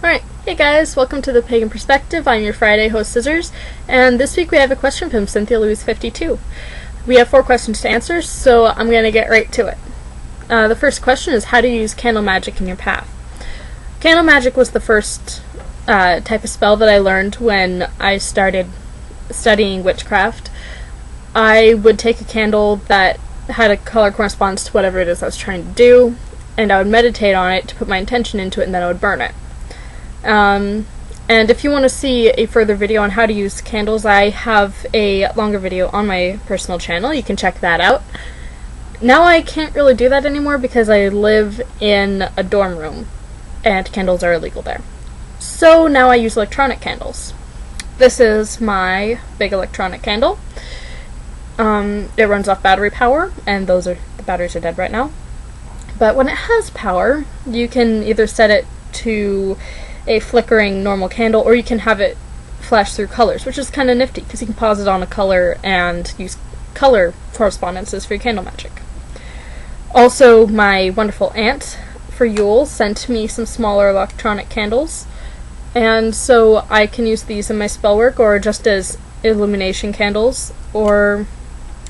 Alright, hey guys, welcome to the Pagan Perspective. I'm your Friday host, Scissors, and this week we have a question from Cynthia Louise 52. We have 4 questions to answer, so I'm going to get right to it. The first question is, how do you use candle magic in your path? Candle magic was the first type of spell that I learned when I started studying witchcraft. I would take a candle that had a color corresponds to whatever it is I was trying to do, and I would meditate on it to put my intention into it, and then I would burn it. And if you want to see a further video on how to use candles, I have a longer video on my personal channel. You can check that out. Now I can't really do that anymore because I live in a dorm room, and candles are illegal there. So now I use electronic candles. This is my big electronic candle. It runs off battery power, and the batteries are dead right now. But when it has power, you can either set it to a flickering normal candle, or you can have it flash through colors, which is kind of nifty because you can pause it on a color and use color correspondences for your candle magic. Also, my wonderful aunt for Yule sent me some smaller electronic candles, and so I can use these in my spell work or just as illumination candles, or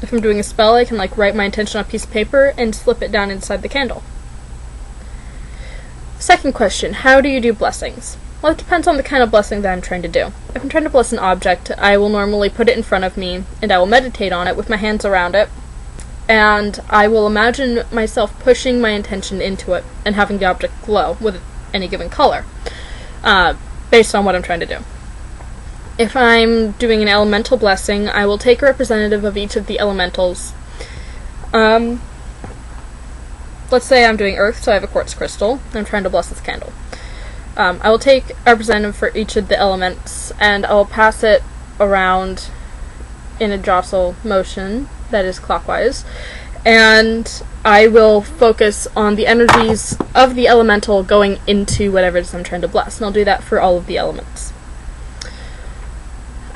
if I'm doing a spell I can write my intention on a piece of paper and slip it down inside the candle. Second question, how do you do blessings? Well, it depends on the kind of blessing that I'm trying to do. If I'm trying to bless an object, I will normally put it in front of me, and I will meditate on it with my hands around it, and I will imagine myself pushing my intention into it and having the object glow with any given color, based on what I'm trying to do. If I'm doing an elemental blessing, I will take a representative of each of the elementals. Let's say I'm doing earth, so I have a quartz crystal, and I'm trying to bless this candle. I will take a representative for each of the elements, and I will pass it around in a jostle motion, that is clockwise, and I will focus on the energies of the elemental going into whatever it is I'm trying to bless, and I'll do that for all of the elements.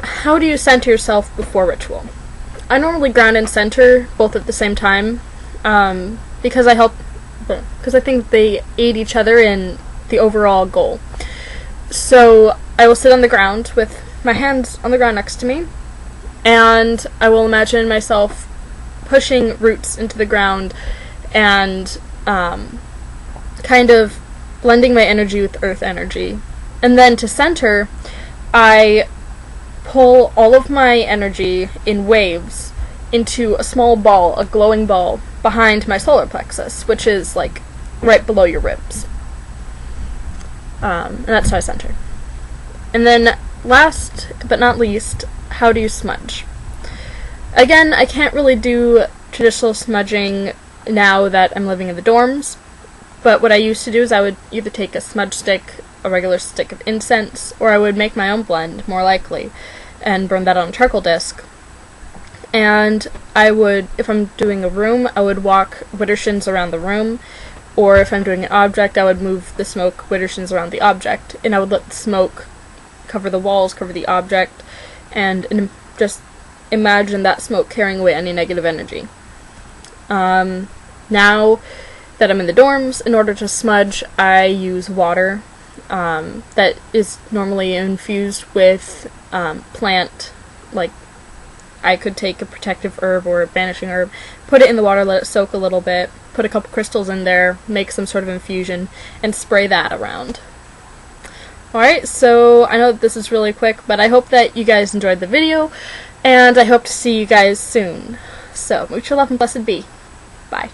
How do you center yourself before ritual? I normally ground and center both at the same time, because I think they aid each other in the overall goal. So I will sit on the ground with my hands on the ground next to me, and I will imagine myself pushing roots into the ground and kind of blending my energy with earth energy. And then to center, I pull all of my energy in waves into a small ball, a glowing ball, behind my solar plexus, which is right below your ribs. And that's how I center. And then last but not least, how do you smudge? Again, I can't really do traditional smudging now that I'm living in the dorms, but what I used to do is I would either take a smudge stick, a regular stick of incense, or I would make my own blend, more likely, and burn that on a charcoal disc. And I would, if I'm doing a room, I would walk widdershins around the room, or if I'm doing an object, I would move the smoke widdershins around the object, and I would let the smoke cover the walls, cover the object, and just imagine that smoke carrying away any negative energy. Now that I'm in the dorms, in order to smudge, I use water that is normally infused with plant, I could take a protective herb or a banishing herb, put it in the water, let it soak a little bit, put a couple crystals in there, make some sort of infusion, and spray that around. Alright, so I know that this is really quick, but I hope that you guys enjoyed the video, and I hope to see you guys soon. So, much love and blessed be. Bye.